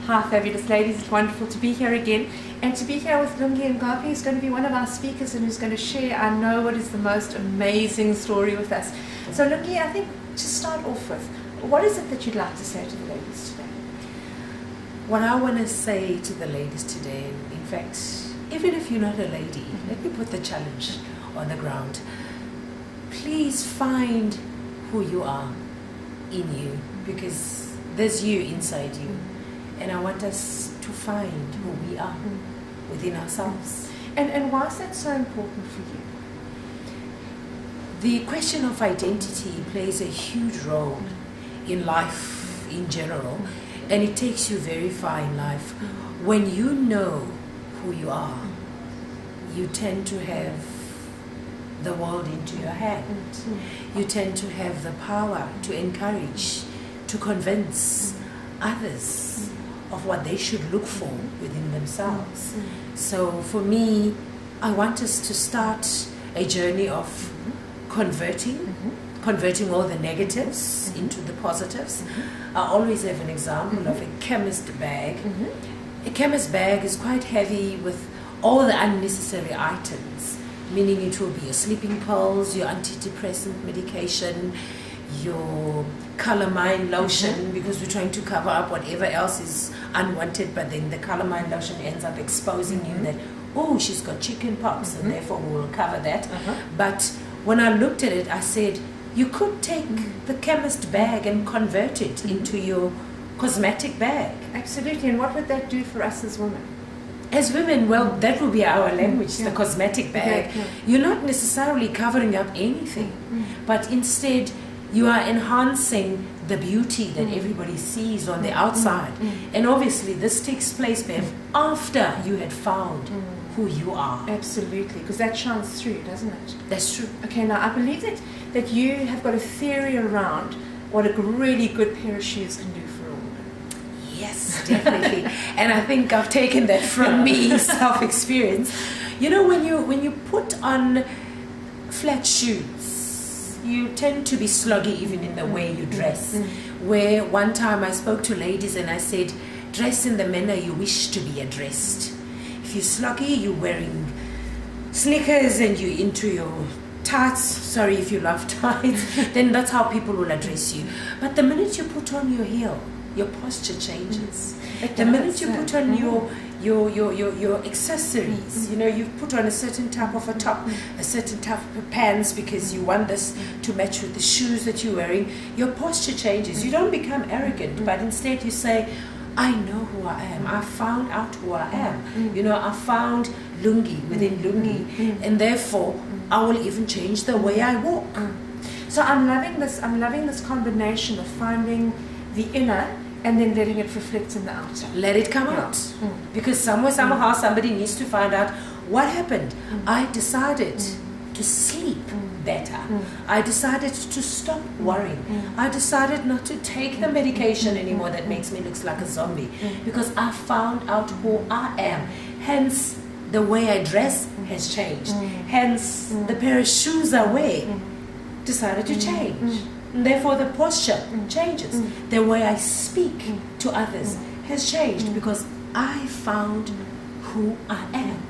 Hi, fabulous ladies. It's wonderful to be here again. And to be here with Lungi and Nghapi, who's going to be one of our speakers and who's going to share, I know, what is the most amazing story with us. So, Lungi, I think to start off with, what is it that you'd like to say to the ladies today? What I want to say to the ladies today, in fact, even if you're not a lady, let me put the challenge on the ground. Please find who you are in you, because there's you inside you. And I want us to find who we are within ourselves. And why is that so important for you? The question of identity plays a huge role in life in general, and it takes you very far in life. When you know who you are, you tend to have the world into your hands. You tend to have the power to encourage, to convince others of what they should look for within themselves. So for me, I want us to start a journey of converting all the negatives into the positives. I always have an example of a chemist bag. A chemist bag is quite heavy with all the unnecessary items, meaning it will be your sleeping pills, your antidepressant medication, your calamine lotion, because we're trying to cover up whatever else is unwanted, but then the calamine lotion ends up exposing you that, oh, she's got chicken pox, and therefore we will cover that. But when I looked at it, I said, you could take the chemist bag and convert it into your cosmetic bag. Absolutely. And what would that do for us as women? As women, well, that will be our language, the cosmetic bag. You're not necessarily covering up anything, but instead you are enhancing the beauty that everybody sees on the outside. And obviously this takes place, Bev, after you had found who you are. Absolutely, because that shines through, doesn't it? That's true. Okay, now I believe that you have got a theory around what a really good pair of shoes can do for a woman. Yes, definitely. And I think I've taken that from me, self-experience. You know, when you put on flat shoes, you tend to be sloggy even in the way you dress. Where one time I spoke to ladies and I said, dress in the manner you wish to be addressed. If you're sloggy, you're wearing sneakers and you're into your tights, sorry if you love tights, then that's how people will address you. But the minute you put on your heel, your posture changes. The minute you put on your accessories, you know, you've put on a certain type of a top, a certain type of pants because you want this to match with the shoes that you're wearing, your posture changes. You don't become arrogant, but instead you say, I know who I am. I found out who I am. You know, I found Lungi within Lungi, and therefore I will even change the way I walk. So I'm loving this combination of finding the inner and then letting it reflect in the outer. Let it come out. Because somewhere, somehow, somebody needs to find out what happened. I decided to sleep better. I decided to stop worrying. I decided not to take the medication anymore that makes me look like a zombie. Because I found out who I am. Hence, the way I dress has changed. Hence, the pair of shoes I wear decided to change. And therefore, the posture changes. The way I speak to others has changed because I found who I am.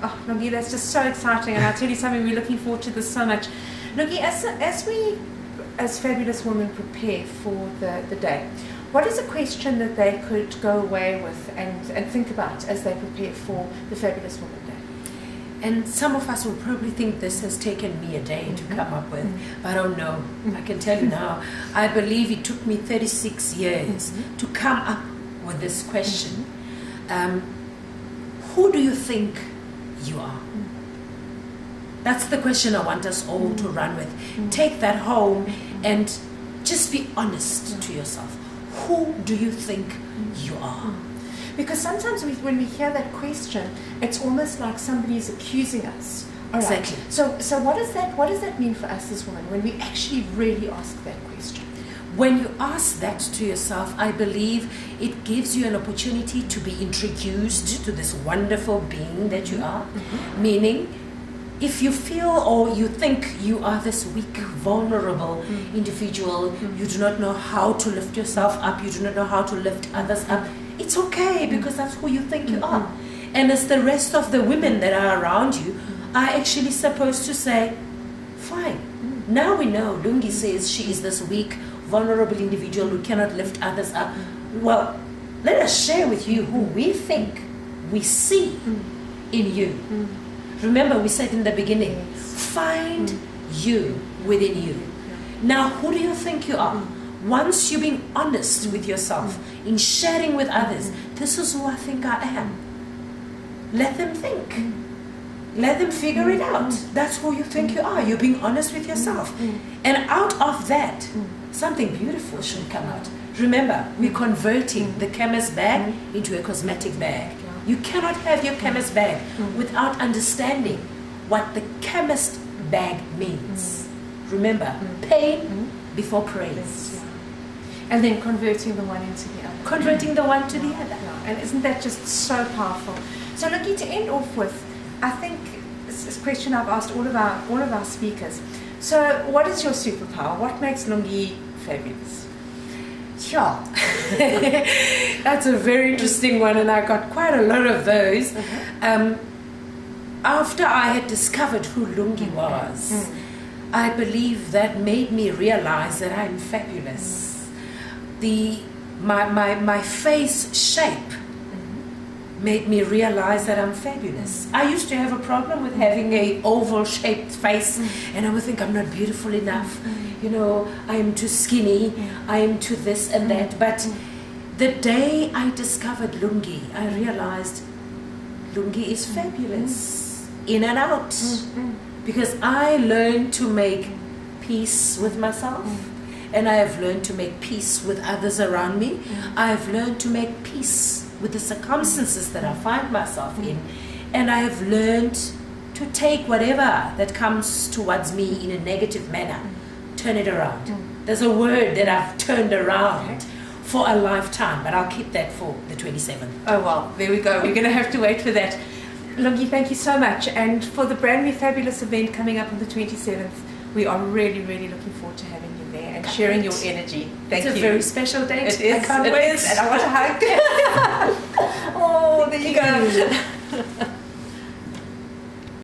Oh, Lungi, that's just so exciting, and I'll tell you something, we're looking forward to this so much. Lungi, as we, as fabulous women, prepare for the day, what is a question that they could go away with and think about as they prepare for the Fabulous Woman Day? And some of us will probably think this has taken me a day to come up with, but I don't know. I can tell you now, I believe it took me 36 years to come up with this question. Who do you think you are? That's the question I want us all to run with. Take that home and just be honest to yourself. Who do you think you are? Because sometimes when we hear that question, it's almost like somebody is accusing us. All right. Exactly. So what does that mean for us as women when we actually really ask that question? When you ask that to yourself, I believe it gives you an opportunity to be introduced to this wonderful being that you are. Meaning, if you feel or you think you are this weak, vulnerable individual, you do not know how to lift yourself up, you do not know how to lift others up, It's okay, because that's who you think you are. And as the rest of the women that are around you are actually supposed to say, fine, now we know Lungi says she is this weak, vulnerable individual who cannot lift others up. Well, let us share with you who we think we see in you. Remember, we said in the beginning, find you within you. Now, who do you think you are? Once you've been honest with yourself in sharing with others, this is who I think I am. Let them think. Let them figure it out. That's who you think you are. You're being honest with yourself. And out of that, something beautiful should come out. Remember, we're converting the chemist bag into a cosmetic bag. You cannot have your chemist bag without understanding what the chemist bag means. Remember, pain before praise. And then converting the one into the other. Converting the one to the other. And isn't that just so powerful? So, Lungi, to end off with, I think it's a question I've asked all of our speakers. So, what is your superpower? What makes Lungi fabulous? Sure. That's a very interesting one, and I got quite a lot of those. After I had discovered who Lungi was, I believe that made me realize that I'm fabulous. My face shape made me realize that I'm fabulous. I used to have a problem with having a oval shaped face, and I would think I'm not beautiful enough. You know, I am too skinny, I am too this and that. But the day I discovered Lungi, I realized Lungi is fabulous, in and out. Because I learned to make peace with myself, and I have learned to make peace with others around me. I have learned to make peace with the circumstances that I find myself in, and I have learned to take whatever that comes towards me in a negative manner, turn it around. There's a word that I've turned around for a lifetime, but I'll keep that for the 27th. Oh, well, there we go. We're going to have to wait for that. Lungi, thank you so much. And for the brand new fabulous event coming up on the 27th, we are really, really looking forward to having you there and sharing your energy. Thank you. It's a very special date. It is. I can't wait. And I want to hug. Oh, there you go.